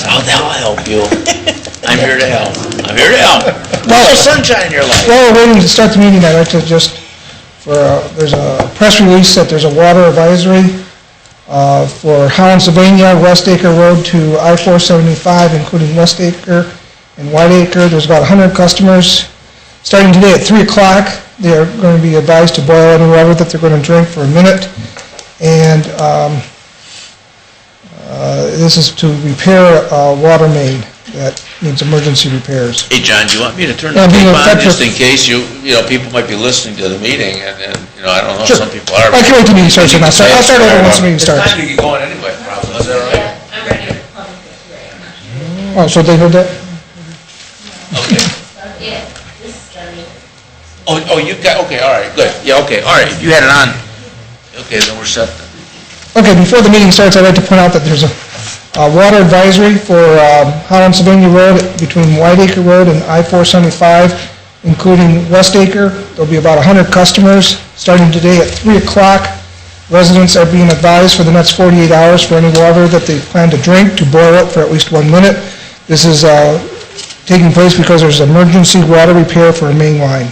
I'll help you. I'm here to help. I'm here to help. Well, sunshine in your life. Well, we're waiting to start the meeting. I'd like to just, there's a press release that there's a water advisory for Holland, Sylvania, West Acre Road to I-475, including West Acre and White Acre. There's about 100 customers. Starting today at 3 o'clock, they are going to be advised to boil any water that they're going to drink for a minute. And this is to repair a water main that needs emergency repairs. Hey, John, do you want me to turn the tape on just in case you know, people might be listening to the meeting and you know, I don't know, sure. Some people are. I can't wait till the meeting starts. I'll start over once the meeting starts. It's time to get going anyway, probably. Is that right? Yeah, I'm ready for public hearing. Oh, so they heard that? Okay. Yeah, this is starting. Oh, you got, okay, all right, good. Yeah, okay, all right, if you had it on, okay, then we're set then. Okay, before the meeting starts, I'd like to point out that there's a water advisory for Holland, Sylvania Road between White Acre Road and I-475, including West Acre. There'll be about 100 customers starting today at 3 o'clock. Residents are being advised for the next 48 hours for any water that they plan to drink to boil it for at least 1 minute. This is taking place because there's emergency water repair for a main line.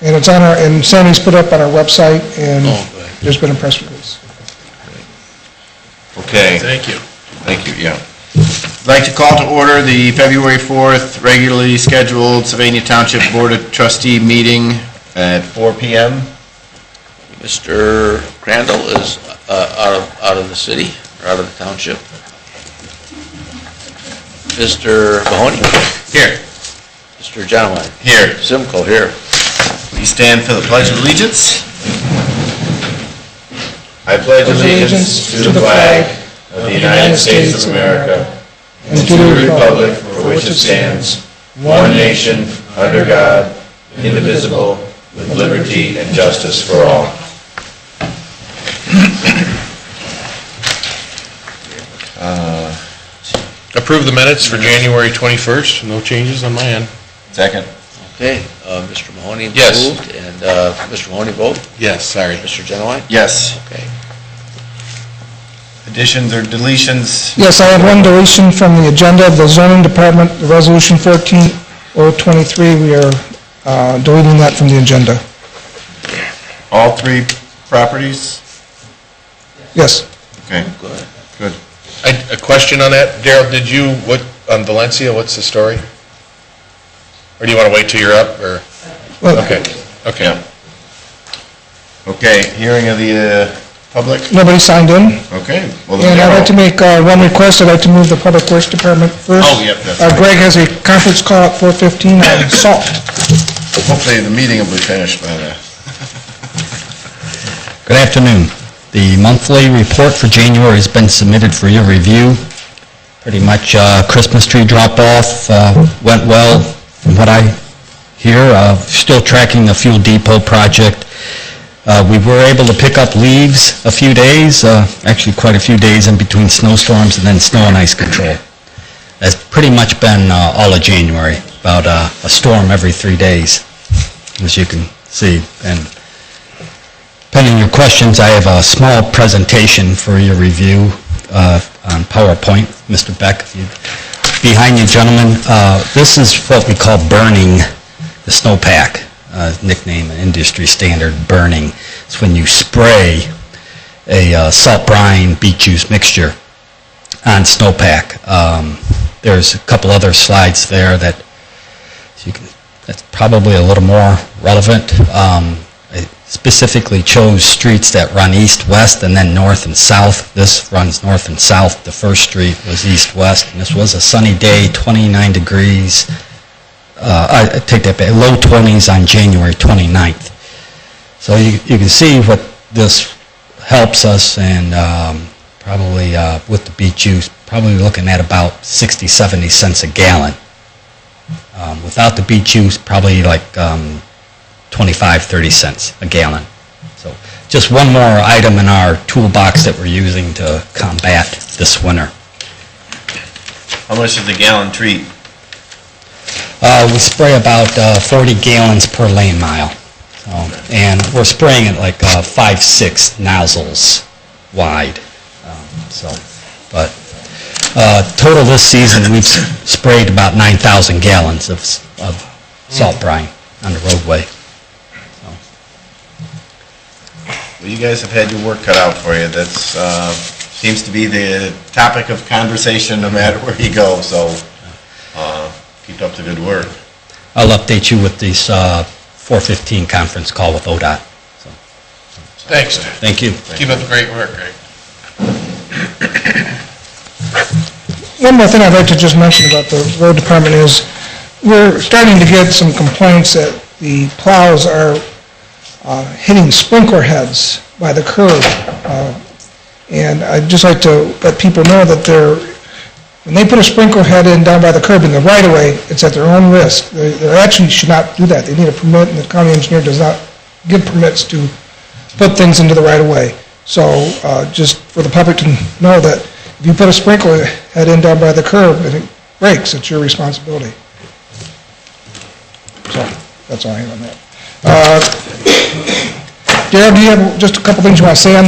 And it's on and Sammy's put up on our website, and there's been a press release. Okay. Thank you. Thank you, yeah. I'd like to call to order the February 4th regularly scheduled Sylvania Township Board of Trustee meeting at 4 p.m. Mr. Crandall is out of the city, or out of the township. Mr. Mahoney? Here. Mr. Genowine? Here. Simcoe, here. Please stand for the Pledge of Allegiance. I pledge allegiance to the flag of the United States of America and to the republic for which it stands, one nation, under God, indivisible, with liberty and justice for all. Approve the minutes for January 21st. No changes on my end. Second. Okay, Mr. Mahoney Yes. moved, and Mr. Mahoney vote? Yes, sorry. Mr. Genowine? Yes. Okay. Additions or deletions? Yes, I have one deletion from the agenda of the zoning department, the resolution 14023. We are deleting that from the agenda. All three properties? Yes. Okay, Good. good. A question on that, Daryl, on Valencia, what's the story? Or do you want to wait till you're up, or? Well, Okay. Yeah. Okay, hearing of the public? nobody signed in. Okay. Well, And I'd like to make one request. I'd like to move the Public Works Department first. Oh, yep, that's right. Greg has a conference call at 4:15 on salt. Hopefully the meeting will be finished by then. Good afternoon. The monthly report for January has been submitted for your review. Pretty much Christmas tree drop-off went well from what I hear. Still tracking the fuel depot project. We were able to pick up leaves a few days, actually quite a few days in between snowstorms and then snow and ice control. That's pretty much been all of January, about a storm every 3 days, as you can see. And pending your questions, I have a small presentation for your review on PowerPoint. Mr. Beck, if you, behind you gentlemen, this is what we call burning the snowpack, nickname an industry standard, burning. It's when you spray a salt brine beet juice mixture on snowpack. There's a couple other slides there that that's probably a little more relevant. I specifically chose streets that run east-west and then north and south. This runs north and south. The first street was east-west, and this was a sunny day, 29 degrees. I take that back, low 20s on January 29th. So you can see what this helps us, and probably with the beet juice, probably looking at about 60, 70 cents a gallon. Without the beet juice, probably like 25, 30 cents a gallon. So just one more item in our toolbox that we're using to combat this winter. How much does the gallon treat? We spray about 40 gallons per lane mile. So, and we're spraying it like 5-6 nozzles wide. so, but total this season, we've sprayed about 9,000 gallons of salt brine on the roadway. Well, you guys have had your work cut out for you. That's, seems to be the topic of conversation no matter where you go, so keep up the good work. I'll update you with this 4:15 conference call with ODOT. So, Thanks. thank you. Keep up the great work, Greg. One more thing I'd like to just mention about the road department is we're starting to get some complaints that the plows are hitting sprinkler heads by the curb. And I'd just like to let people know that when they put a sprinkler head in down by the curb in the right-of-way, it's at their own risk. They actually should not do that. They need a permit, and the county engineer does not give permits to put things into the right-of-way. So just for the public to know that if you put a sprinkler head in down by the curb and it breaks, it's your responsibility. So that's all I have on that. Darrell, do you have just a couple things you want to say on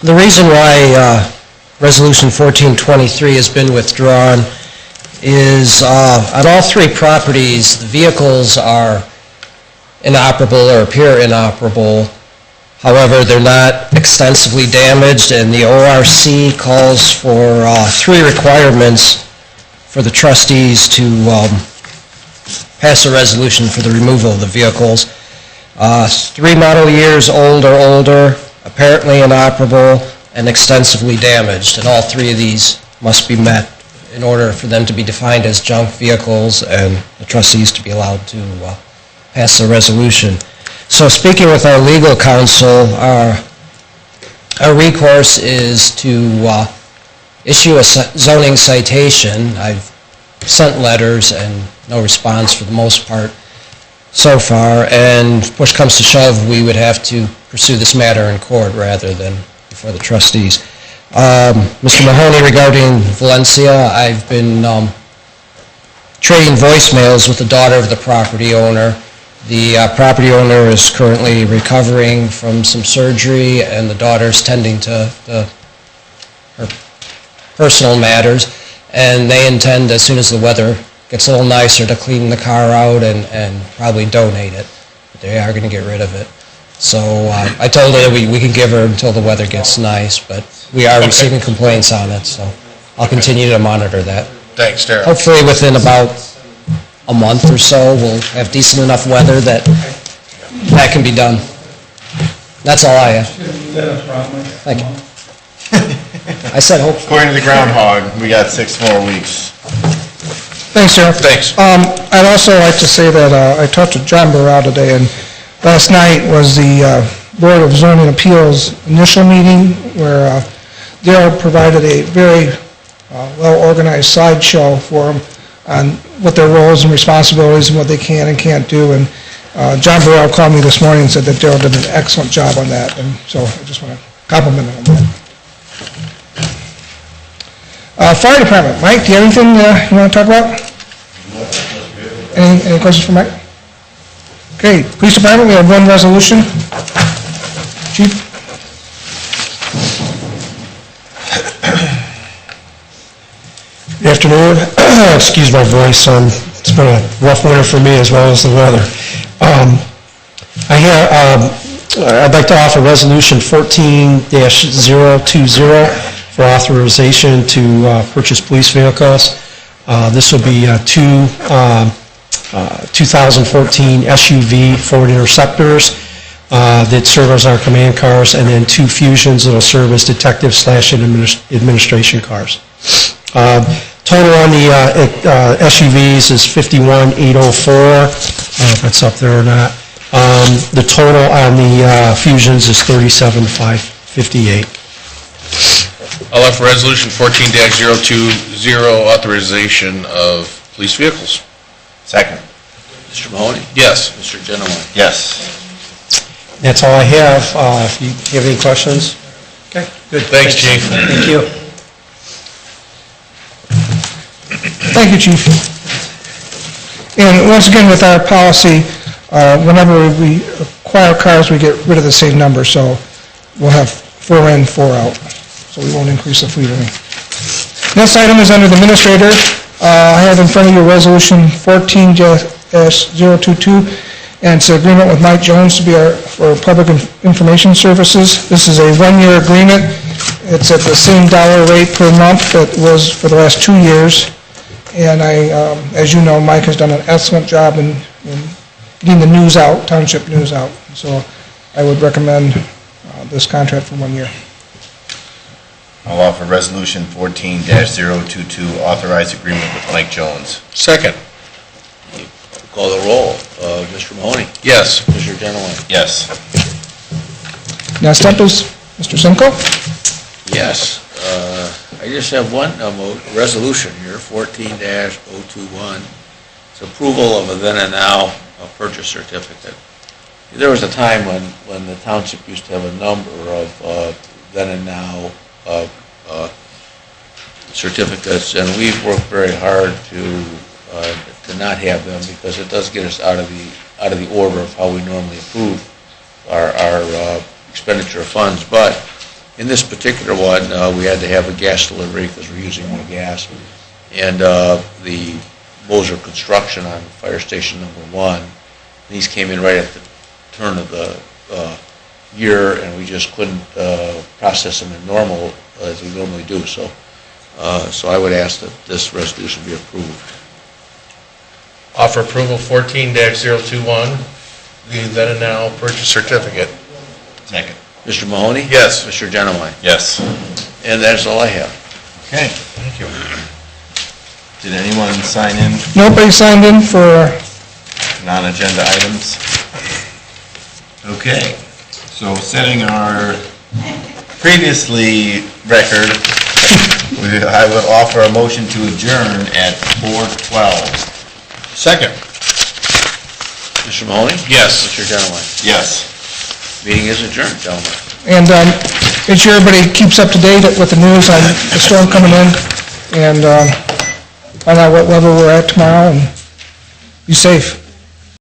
The reason why Resolution 1423 has been withdrawn is on all three properties, the vehicles are inoperable or appear inoperable. However, they're not extensively damaged, and the ORC calls for three requirements for the trustees to pass a resolution for the removal of the vehicles. 3 model years old or older, apparently inoperable, and extensively damaged. And all three of these must be met in order for them to be defined as junk vehicles and the trustees to be allowed to pass the resolution. So speaking with our legal counsel, our recourse is to issue a zoning citation. I've sent letters and no response for the most part so far, and if push comes to shove, we would have to pursue this matter in court rather than before the trustees. Mr. Mahoney, regarding Valencia, I've been trading voicemails with the daughter of the property owner. The property owner is currently recovering from some surgery, and the daughter's tending to her personal matters, and they intend, as soon as the weather gets a little nicer, to clean the car out and probably donate it. But they are going to get rid of it. So I told her that we can give her until the weather gets nice, but we are receiving complaints on it, so I'll continue to monitor that. Thanks, Darrell. Hopefully within about a month or so, we'll have decent enough weather that can be done. That's all I have. Thank you. I said hopefully. According to the groundhog, we got 6 more weeks. Thanks, Darrell. Thanks. I'd also like to say that I talked to John Burrell today, and last night was the Board of Zoning Appeals initial meeting where Darrell provided a very well-organized slideshow for them on what their roles and responsibilities and what they can and can't do. And John Burrell called me this morning and said that Darrell did an excellent job on that, and so I just want to compliment him on that. Fire Department, Mike, do you have anything you want to talk about? Any questions for Mike? Okay, Police Department, we have one resolution. Chief? Good afternoon. Excuse my voice. It's been a rough winter for me as well as the weather. I'd like to offer Resolution 14-020 for authorization to purchase police vehicles. This will be two 2014 SUV Ford Interceptors that serve as our command cars, and then 2 Fusions that will serve as detective/administration cars. Total on the SUVs is 51,804, if that's up there or not. The total on the Fusions is 37,558. I'll offer Resolution 14-020, authorization of police vehicles. Second. Mr. Mahoney? Yes. Mr. Genowine? Yes. That's all I have. If you have any questions? Okay, good. Thanks, Chief. Thank you. Thank you, Chief. And once again, with our policy, Whenever we acquire cars, we get rid of the same number, so we'll have 4 in, 4 out, so we won't increase the fleet any. Next item is under the administrator. I have in front of you Resolution 14-022, and it's an agreement with Mike Jones to be for public information services. This is a 1-year agreement. It's at the same dollar rate per month that it was for the last 2 years. And as you know, Mike has done an excellent job in getting the news out, township news out. So I would recommend this contract for 1 year. I'll offer Resolution 14-022, authorized agreement with Mike Jones. Second. Call the roll. Mr. Mahoney? Yes. Mr. Genowine? Yes. Next up is Mr. Simko. Yes. I just have one resolution here, 14-021. It's approval of a then and now purchase certificate. There was a time when the township used to have a number of then and now certificates, and we've worked very hard to not have them, because it does get us out of the order of how we normally approve our expenditure of funds. But in this particular one, we had to have a gas delivery because we're using more gas, and the Moser Construction on Fire Station number 1, these came in right at the turn of the year, and we just couldn't process them in normal as we normally do. So I would ask that this resolution be approved. Offer approval 14-021, the then and now purchase certificate. Second. Mr. Mahoney? Yes. Mr. Genowine? Yes. And that's all I have. Okay. Thank you. Did anyone sign in Nobody signed in for, non-agenda items? Okay. So setting our previously record, I would offer a motion to adjourn at 4:12. Second. Mr. Mahoney? Yes. Mr. Genowine? Yes. Meeting is adjourned, gentlemen. and make sure everybody keeps up to date with the news on the storm coming in, and find out what level we're at tomorrow, and be safe.